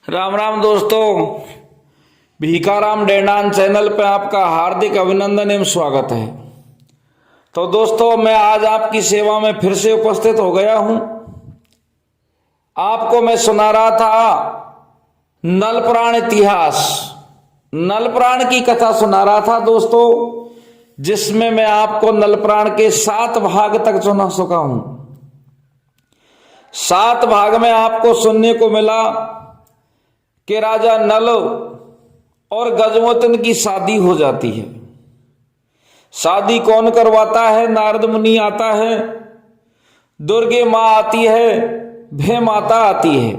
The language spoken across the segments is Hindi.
राम राम दोस्तों, भीखाराम डेंडान चैनल पर आपका हार्दिक अभिनंदन एवं स्वागत है। तो दोस्तों, मैं आज आपकी सेवा में फिर से उपस्थित हो गया हूं। आपको मैं सुना रहा था नल प्राण इतिहास, नल प्राण की कथा सुना रहा था दोस्तों, जिसमें मैं आपको नल प्राण के 7 भाग तक सुना चुका हूं। 7 भाग में आपको सुनने को मिला कि राजा नल और गजमोतन की शादी हो जाती है। शादी कौन करवाता है? नारद मुनि आता है, दुर्गे मां आती है, भे माता आती है।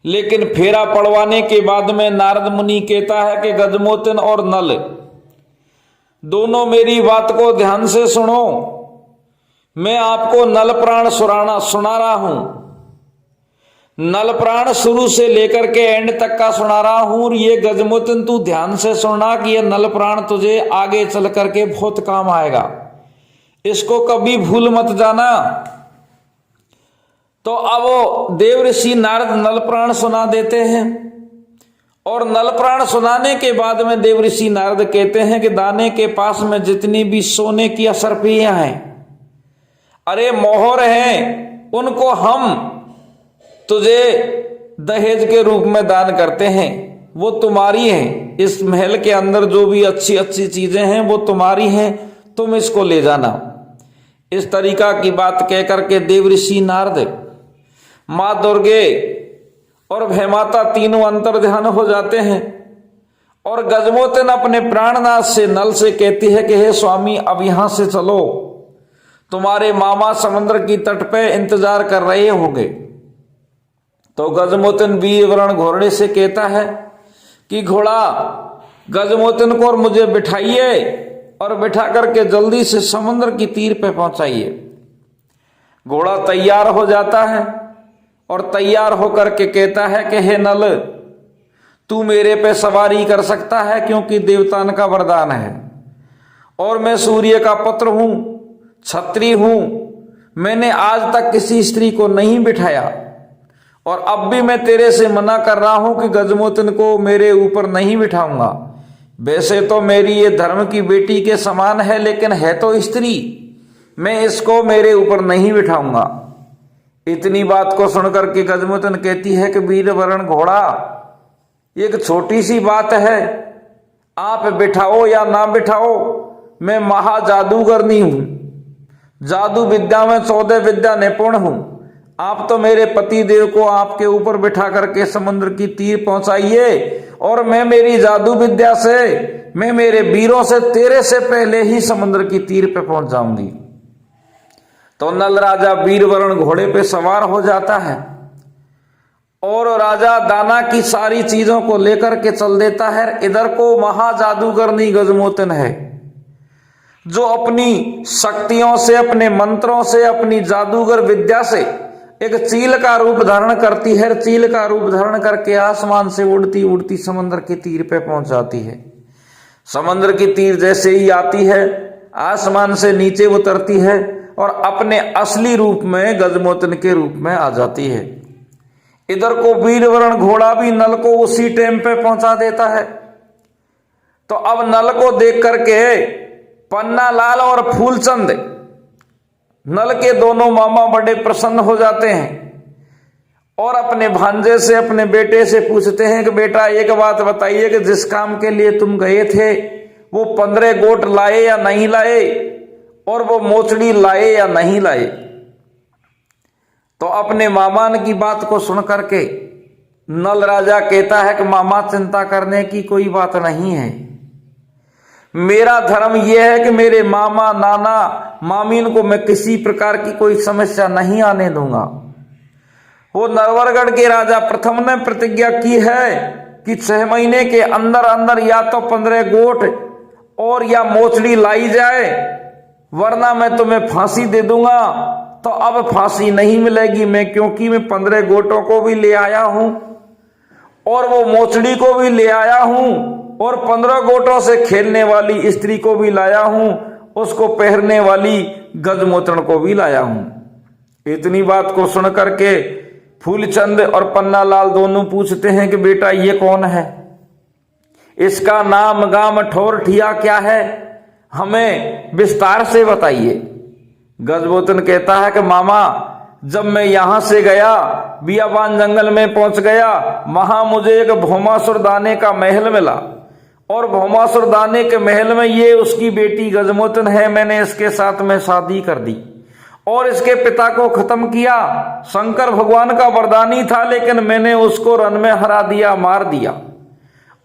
लेकिन फेरा पड़वाने के बाद में नारद मुनि कहता है कि गजमोतन और नल दोनों मेरी बात को ध्यान से सुनो। मैं आपको नल प्राण सुना रहा हूं। नल प्राण शुरू से लेकर के एंड तक का सुना रहा हूं। और ये गजमोतन तू ध्यान से सुनना कि ये नल प्राण तुझे आगे चल करके बहुत काम आएगा, इसको कभी भूल मत जाना। तो अब देव ऋषि नारद नल प्राण सुना देते हैं, और नल प्राण सुनाने के बाद में देव ऋषि नारद कहते हैं कि दाने के पास में जितनी भी सोने की असरफियां हैं, अरे मोहर हैं, उनको हम तुझे दहेज के रूप में दान करते हैं। वो तुम्हारी हैं। इस महल के अंदर जो भी अच्छी अच्छी चीजें हैं वो तुम्हारी हैं, तुम इसको ले जाना। इस तरीका की बात कह करके देव ऋषि नारद, मां दुर्गे और भैमाता तीनों अंतर ध्यान हो जाते हैं। और गजमोतन अपने प्राणनाथ से नल से कहती है कि हे स्वामी, अब यहां से चलो, तुम्हारे मामा समुद्र की तट पे इंतजार कर रहे होंगे। तो गजमोतन वीरवरण घोड़े से कहता है कि घोड़ा गजमोतन को और मुझे बिठाइए और बिठा करके जल्दी से समुद्र की तीर पे पहुंचाइए। घोड़ा तैयार हो जाता है और तैयार होकर के कहता है कि हे नल, तू मेरे पे सवारी कर सकता है क्योंकि देवतान का वरदान है, और मैं सूर्य का पुत्र हूं, क्षत्रिय हूं। मैंने आज तक किसी स्त्री को नहीं बिठाया, और अब भी मैं तेरे से मना कर रहा हूं कि गजमोतन को मेरे ऊपर नहीं बिठाऊंगा। वैसे तो मेरी ये धर्म की बेटी के समान है, लेकिन है तो स्त्री, मैं इसको मेरे ऊपर नहीं बिठाऊंगा। इतनी बात को सुनकर के गजमोतन कहती है कि वीरवरण घोड़ा, एक छोटी सी बात है, आप बिठाओ या ना बिठाओ, मैं महा जादूगरनी हूं, जादू विद्या में 14 विद्या निपुण हूं। आप तो मेरे पति देव को आपके ऊपर बिठा करके समुद्र की तीर पहुंचाइए, और मैं मेरी जादू विद्या से, मैं मेरे वीरों से तेरे से पहले ही समुद्र की तीर पे पहुंच जाऊंगी। तो नल राजा वीरवरण घोड़े पे सवार हो जाता है, और राजा दाना की सारी चीजों को लेकर के चल देता है। इधर को महाजादूगरनी गजमोतन है, जो अपनी शक्तियों से, अपने मंत्रों से, अपनी जादूगर विद्या से एक चील का रूप धारण करती है। चील का रूप धारण करके आसमान से उड़ती उड़ती समुद्र की तीर पे पहुंच जाती है। समुद्र की तीर जैसे ही आती है, आसमान से नीचे उतरती है और अपने असली रूप में गजमोतन के रूप में आ जाती है। इधर को वीरवरण घोड़ा भी नल को उसी टाइम पे पहुंचा देता है। तो अब नल को देख करके पन्ना लाल और फूलचंद, नल के दोनों मामा, बड़े प्रसन्न हो जाते हैं, और अपने भांजे से, अपने बेटे से पूछते हैं कि बेटा, एक बात बताइए कि जिस काम के लिए तुम गए थे वो 15 गोट लाए या नहीं लाए, और वो मोचड़ी लाए या नहीं लाए। तो अपने मामा की बात को सुन करके नल राजा कहता है कि मामा, चिंता करने की कोई बात नहीं है। मेरा धर्म यह है कि मेरे मामा, नाना, मामीन को मैं किसी प्रकार की कोई समस्या नहीं आने दूंगा। वो नरवरगढ़ के राजा प्रथम ने प्रतिज्ञा की है कि 6 महीने के अंदर अंदर या तो 15 गोट और या मोचड़ी लाई जाए, वरना मैं तुम्हें फांसी दे दूंगा। तो अब फांसी नहीं मिलेगी मैं, क्योंकि मैं 15 गोटों को भी ले आया हूं, और वो मोचड़ी को भी ले आया हूं, और 15 गोटों से खेलने वाली स्त्री को भी लाया हूं, उसको पहनने वाली गजमोतन को भी लाया हूं। इतनी बात को सुन करके फूलचंद और पन्नालाल दोनों पूछते हैं कि बेटा ये कौन है, इसका नाम गाम ठौर ठिया क्या है, हमें विस्तार से बताइए। गजमोतन कहता है कि मामा, जब मैं यहां से गया, बियाबान जंगल में पहुंच गया, वहां मुझे एक भौमासुर दाने का महल मिला और भौमासुर दाने के महल में ये उसकी बेटी गजमोतन है। मैंने इसके साथ में शादी कर दी और इसके पिता को खत्म किया। शंकर भगवान का वरदानी था, लेकिन मैंने उसको रन में हरा दिया, मार दिया।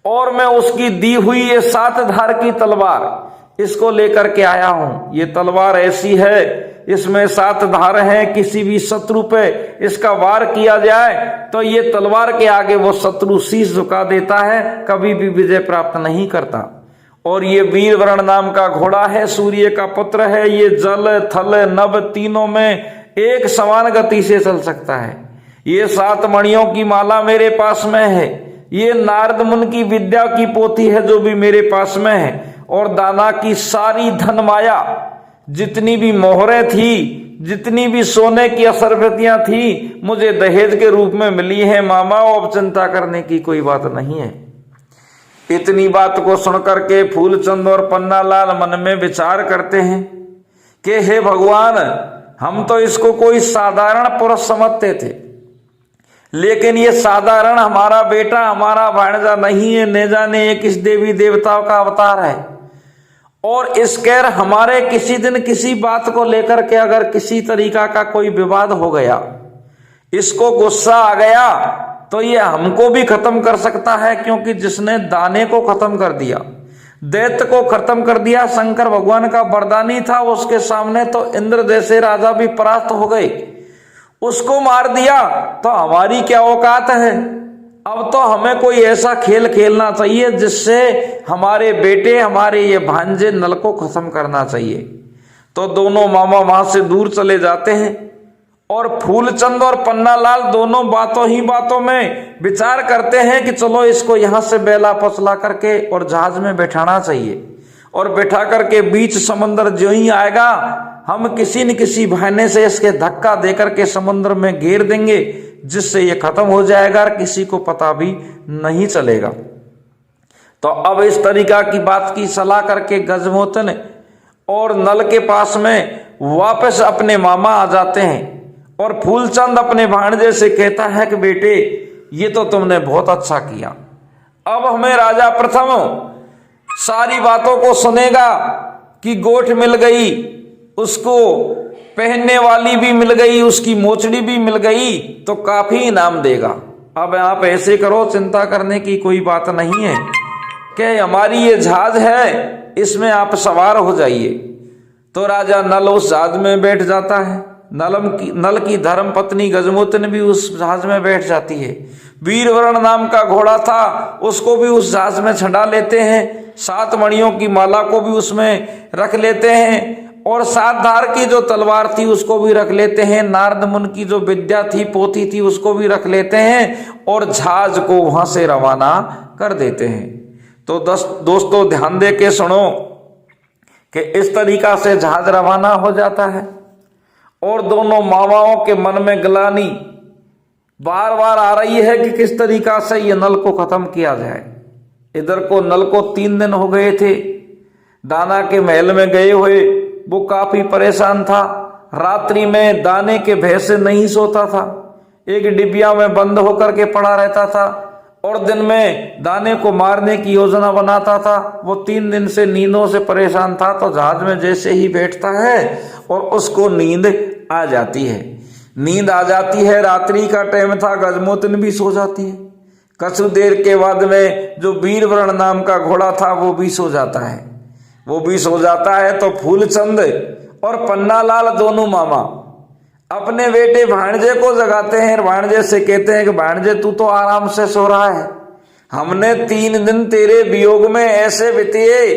और मैं उसकी दी हुई ये 7 धार की तलवार इसको लेकर के आया हूं। ये तलवार ऐसी है, इसमें 7 धार हैं। किसी भी शत्रु पे इसका वार किया जाए तो ये तलवार के आगे वो शत्रु शीश झुका देता है, कभी भी विजय प्राप्त नहीं करता। और ये वीरवरण नाम का घोड़ा है, सूर्य का पुत्र है। ये जल थल नभ तीनों में एक समान गति से चल सकता है। ये 7 मणियों की माला मेरे पास में है। ये नारद मुनि की विद्या की पोथी है जो भी मेरे पास में है। और दाना की सारी धन माया, जितनी भी मोहरें थी, जितनी भी सोने की असरफतियां थी, मुझे दहेज के रूप में मिली है मामा। अब चिंता करने की कोई बात नहीं है। इतनी बात को सुनकर के फूलचंद और पन्नालाल मन में विचार करते हैं कि हे भगवान, हम तो इसको कोई साधारण पुरुष समझते थे, लेकिन ये साधारण हमारा बेटा, हमारा भांजा नहीं है। न जाने ये किस देवी देवताओं का अवतार है। और इसके हमारे किसी दिन किसी बात को लेकर के अगर किसी तरीका का कोई विवाद हो गया, इसको गुस्सा आ गया, तो ये हमको भी खत्म कर सकता है। क्योंकि जिसने दाने को खत्म कर दिया, दैत्य को खत्म कर दिया, शंकर भगवान का वरदानी था, उसके सामने तो इंद्र जैसे राजा भी परास्त हो गए। उसको मार दिया तो हमारी क्या औकात है। अब तो हमें कोई ऐसा खेल खेलना चाहिए जिससे हमारे बेटे, हमारे ये भांजे नल को खत्म करना चाहिए। तो दोनों मामा वहां से दूर चले जाते हैं और फूलचंद और पन्नालाल दोनों बातों ही बातों में विचार करते हैं कि चलो इसको यहां से बेला पचला करके और जहाज में बैठाना चाहिए। और बैठा करके बीच समंदर जो ही आएगा, हम किसी न किसी बहाने से इसके धक्का देकर के समुद्र में घेर देंगे, जिससे ये खत्म हो जाएगा और किसी को पता भी नहीं चलेगा। तो अब इस तरीका की बात की सलाह करके गजमोतन और नल के पास में वापस अपने मामा आ जाते हैं। और फूलचंद अपने भांजे से कहता है कि बेटे, ये तो तुमने बहुत अच्छा किया। अब हमें राजा प्रथम सारी बातों को सुनेगा कि गोठ मिल गई, उसको पहनने वाली भी मिल गई, उसकी मोचड़ी भी मिल गई, तो काफी इनाम देगा। अब आप ऐसे करो, चिंता करने की कोई बात नहीं है कि हमारी ये जहाज है, इसमें आप सवार हो जाइए। तो राजा नल उस जहाज में बैठ जाता है। नल की धर्म पत्नी गजमोतन भी उस जहाज में बैठ जाती है। वीरवरण नाम का घोड़ा था, उसको भी उस जहाज में छंडा लेते हैं। 7 मणियों की माला को भी उसमें रख लेते हैं और 7 धार की जो तलवार थी उसको भी रख लेते हैं। नारद मुनि की जो विद्या थी, पोथी थी, उसको भी रख लेते हैं और जहाज को वहां से रवाना कर देते हैं। तो दोस्तों ध्यान दे के सुनो कि इस तरीका से जहाज रवाना हो जाता है और दोनों मामाओं के मन में ग्लानि बार बार आ रही है कि किस तरीका से ये नल को खत्म किया जाए। इधर को नल को 3 दिन हो गए थे दाना के महल में गए हुए, वो काफी परेशान था। रात्रि में दाने के भय से नहीं सोता था, एक डिबिया में बंद होकर के पड़ा रहता था और दिन में दाने को मारने की योजना बनाता था। वो 3 दिन से नींदों से परेशान था। तो जहाज में जैसे ही बैठता है और उसको नींद आ जाती है, नींद आ जाती है। रात्रि का टाइम था, गजमोतन भी सो जाती है। कुछ देर के बाद में जो वीरवरण नाम का घोड़ा था वो भी सो जाता है। वो भी सो जाता है तो फूलचंद और पन्नालाल दोनों मामा अपने बेटे भांजे को जगाते हैं। भांजे से कहते हैं कि भांजे, तू तो आराम से सो रहा है। हमने 3 दिन तेरे वियोग में ऐसे बिताए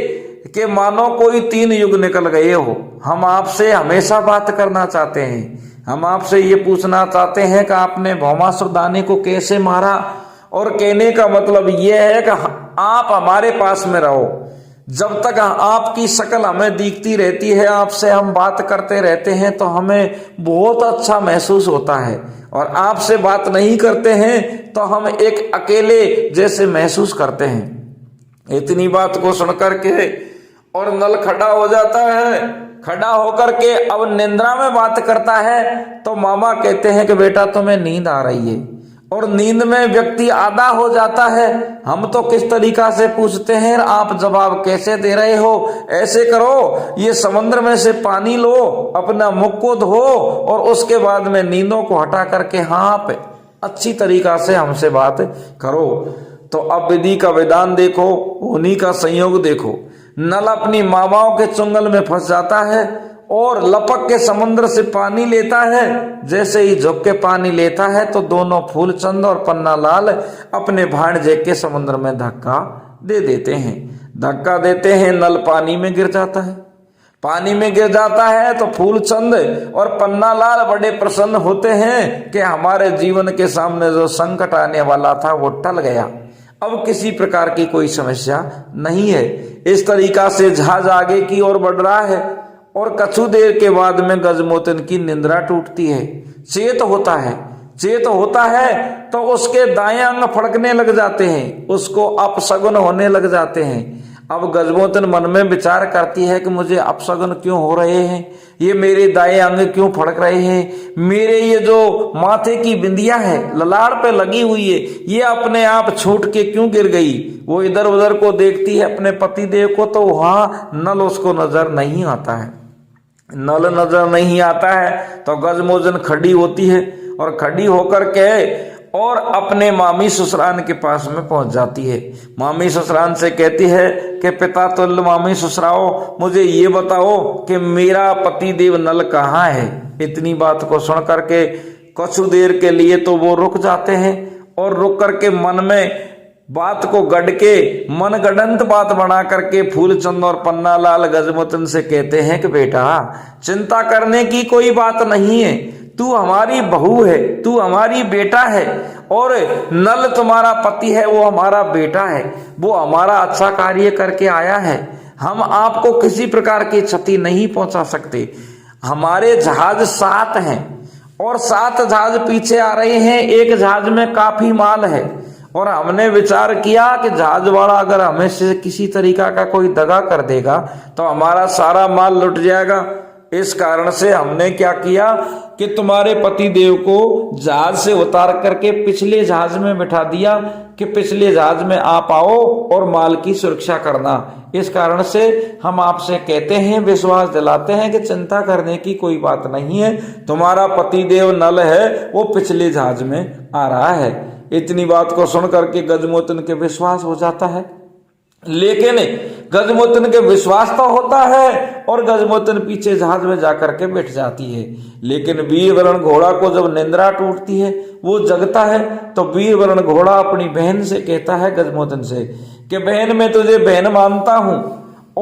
कि मानो कोई 3 युग निकल गए हो। हम आपसे हमेशा बात करना चाहते हैं। हम आपसे ये पूछना चाहते हैं कि आपने भौमासुर दाने को कैसे मारा। और कहने का मतलब यह है कि आप हमारे पास में रहो। जब तक आपकी शक्ल हमें दिखती रहती है, आपसे हम बात करते रहते हैं, तो हमें बहुत अच्छा महसूस होता है। और आपसे बात नहीं करते हैं तो हम एक अकेले जैसे महसूस करते हैं। इतनी बात को सुनकर के और नल खड़ा हो जाता है। खड़ा होकर के अब निंद्रा में बात करता है तो मामा कहते हैं कि बेटा तुम्हें नींद आ रही है, और नींद में व्यक्ति आधा हो जाता है। हम तो किस तरीका से पूछते हैं, आप जवाब कैसे दे रहे हो? ऐसे करो, ये समुद्र में से पानी लो, अपना मुख को धो और उसके बाद में नींदों को हटा करके हाँ पे अच्छी तरीका से हमसे बात करो। तो अब विधि का विधान देखो, उन्हीं का संयोग देखो। नल अपनी मामाओं के चुंगल में फंस जाता है और लपक के समुद्र से पानी लेता है। जैसे ही झुक के पानी लेता है तो दोनों फूलचंद और पन्नालाल अपने भाणजे के समुद्र में धक्का दे देते हैं। धक्का देते हैं, नल पानी में गिर जाता है। पानी में गिर जाता है तो फूलचंद और पन्नालाल बड़े प्रसन्न होते हैं कि हमारे जीवन के सामने जो संकट आने वाला था वो टल गया, अब किसी प्रकार की कोई समस्या नहीं है। इस तरीका से जहाज आगे की ओर बढ़ रहा है और कछु देर के बाद में गजमोतन की निंद्रा टूटती है। चेत होता है तो उसके दाएं अंग फड़कने लग जाते हैं, उसको अपशगुन होने लग जाते हैं। अब गजमोतन मन में विचार करती है कि मुझे अपशगुन क्यों हो रहे हैं, ये मेरे दाएं अंग क्यों फड़क रहे हैं, मेरे ये जो माथे की बिंदिया है ललाट पे लगी हुई है ये अपने आप छूट के क्यों गिर गई। वो इधर उधर को देखती है अपने पति देव को, तो वहां नल उसको नजर नहीं आता है। नल नजर नहीं आता है तो गजमोतन खड़ी होती है और खड़ी होकर के और अपने मामी ससुरान के पास में पहुंच जाती है। मामी ससुरान से कहती है कि पिता तुल्य मामी ससुराओ, मुझे ये बताओ कि मेरा पति देव नल कहाँ है। इतनी बात को सुन करके कुछ देर के लिए तो वो रुक जाते हैं और रुक करके मन में बात को गढ़ के मन गढ़ंत बात बना करके फूलचंद और पन्नालाल गजमोतन से कहते हैं कि बेटा चिंता करने की कोई बात नहीं है, तू हमारी बहू है, तू हमारी बेटा है, और नल तुम्हारा पति है, वो हमारा बेटा है, वो हमारा अच्छा कार्य करके आया है। हम आपको किसी प्रकार की क्षति नहीं पहुंचा सकते। हमारे जहाज 7 हैं और 7 जहाज पीछे आ रहे हैं, एक जहाज में काफी माल है और हमने विचार किया कि जहाज वाला अगर हमें से किसी तरीका का कोई दगा कर देगा तो हमारा सारा माल लुट जाएगा। इस कारण से हमने क्या किया कि तुम्हारे पति देव को जहाज से उतार करके पिछले जहाज में बिठा दिया कि पिछले जहाज में आप आओ और माल की सुरक्षा करना। इस कारण से हम आपसे कहते हैं, विश्वास दिलाते हैं कि चिंता करने की कोई बात नहीं है, तुम्हारा पति देव नल है वो पिछले जहाज में आ रहा है। इतनी बात को सुन करके गजमोतन के विश्वास हो जाता है, लेकिन गजमोतन के विश्वास तो होता है और गजमोतन पीछे जहाज में जाकर के बैठ जाती है। लेकिन वीरवरण घोड़ा को जब निंद्रा टूटती है, वो जगता है, तो वीरवरण घोड़ा अपनी बहन से कहता है गजमोतन से कि बहन मैं तुझे बहन मानता हूं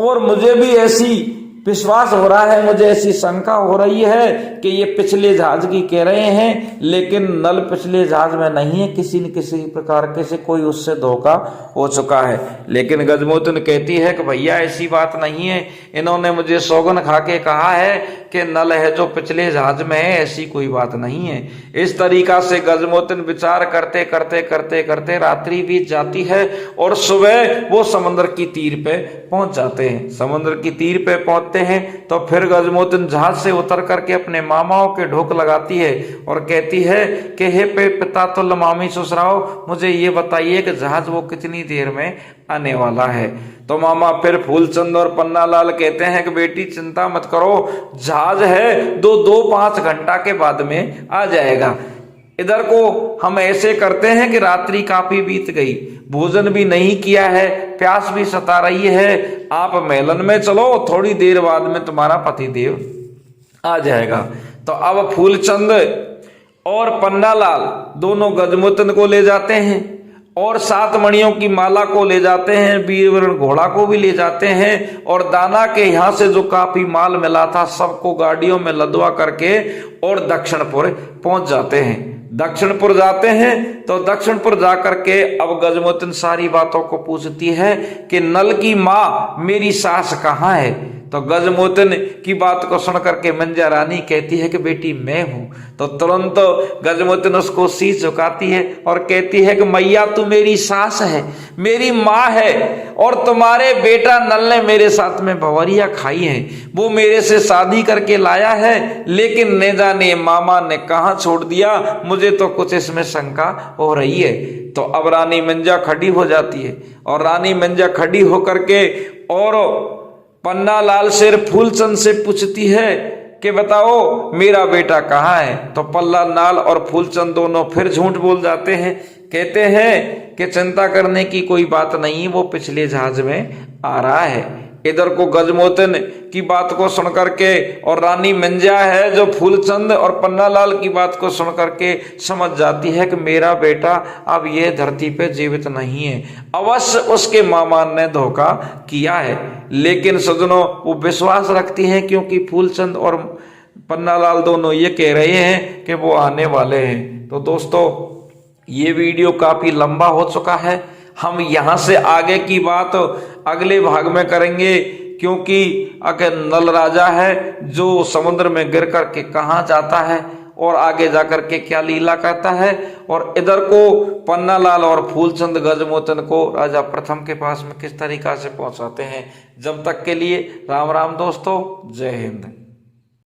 और मुझे भी ऐसी विश्वास हो रहा है, मुझे ऐसी शंका हो रही है कि ये पिछले जहाज की कह रहे हैं, लेकिन नल पिछले जहाज में नहीं है, किसी न किसी प्रकार के से कोई उससे धोखा हो चुका है। लेकिन गजमोतन कहती है कि भैया ऐसी बात नहीं है, इन्होंने मुझे सौगन खा के कहा है कि नल है जो पिछले जहाज में है, ऐसी कोई बात नहीं है। इस तरीका से गजमोतन विचार करते करते करते करते रात्रि बीत जाती है और सुबह वो समुद्र की तीर पे पहुंच जाते हैं। समुद्र की तीर पे पहुंचते हैं तो फिर गजमोतन जहाज से उतर करके अपने मामाओं के ढोक लगाती है और कहती है कि हे पिता तुल्य मामी ससुराओ, मुझे ये बताइए कि जहाज वो कितनी देर में आने वाला है। तो मामा फिर फूलचंद और पन्नालाल कहते हैं कि बेटी चिंता मत करो, जहाज है 2-5 घंटा के बाद में आ जाएगा। इधर को हम ऐसे करते हैं कि रात्रि काफी बीत गई, भोजन भी नहीं किया है, प्यास भी सता रही है, आप मेलन में चलो, थोड़ी देर बाद में तुम्हारा पतिदेव आ जाएगा। तो अब फूलचंद और पन्नालाल दोनों गजमोतन को ले जाते हैं और 7 मणियों की माला को ले जाते हैं, वीरवरण घोड़ा को भी ले जाते हैं और दाना के यहाँ से जो काफी माल मिला था सबको गाड़ियों में लदवा करके और दक्षिणपुर पहुंच जाते हैं। दक्षिणपुर जाते हैं तो दक्षिणपुर जाकर के अब गजमोतन सारी बातों को पूछती है कि नल की माँ मेरी सास कहाँ है। तो गजमोतन की बात को सुन करके मंजा रानी कहती है कि बेटी मैं हूं। तो तुरंत गजमोतन उसको शीश झुकाती है और कहती है कि मैया तू मेरी सास है, मेरी माँ है, और तुम्हारे बेटा नल ने मेरे साथ में भंवरिया खाई है, वो मेरे से शादी करके लाया है, लेकिन न जाने मामा ने कहाँ छोड़ दिया, मुझे तो कुछ इसमें शंका हो रही है। तो अब रानी मंजा खड़ी हो जाती है और रानी मंजा खड़ी होकर के और पन्नालाल शेर फूलचंद से पूछती है कि बताओ मेरा बेटा कहाँ है। तो पन्नालाल और फूलचंद दोनों फिर झूठ बोल जाते हैं, कहते हैं कि चिंता करने की कोई बात नहीं, वो पिछले जहाज में आ रहा है। इधर को गजमोतन की बात को सुन करके और रानी मंजा है जो फूलचंद और पन्नालाल की बात को सुन करके समझ जाती है कि मेरा बेटा अब ये धरती पे जीवित नहीं है, अवश्य उसके मामा ने धोखा किया है। लेकिन सजनों वो विश्वास रखती हैं क्योंकि फूलचंद और पन्नालाल दोनों ये कह रहे हैं कि वो आने वाले हैं। तो दोस्तों ये वीडियो काफी लंबा हो चुका है, हम यहाँ से आगे की बात अगले भाग में करेंगे, क्योंकि अगर नल राजा है जो समुद्र में गिर करके कहाँ जाता है और आगे जाकर के क्या लीला करता है, और इधर को पन्नालाल और फूलचंद गजमोतन को राजा प्रथम के पास में किस तरीका से पहुंचाते हैं। जब तक के लिए राम राम दोस्तों, जय हिंद।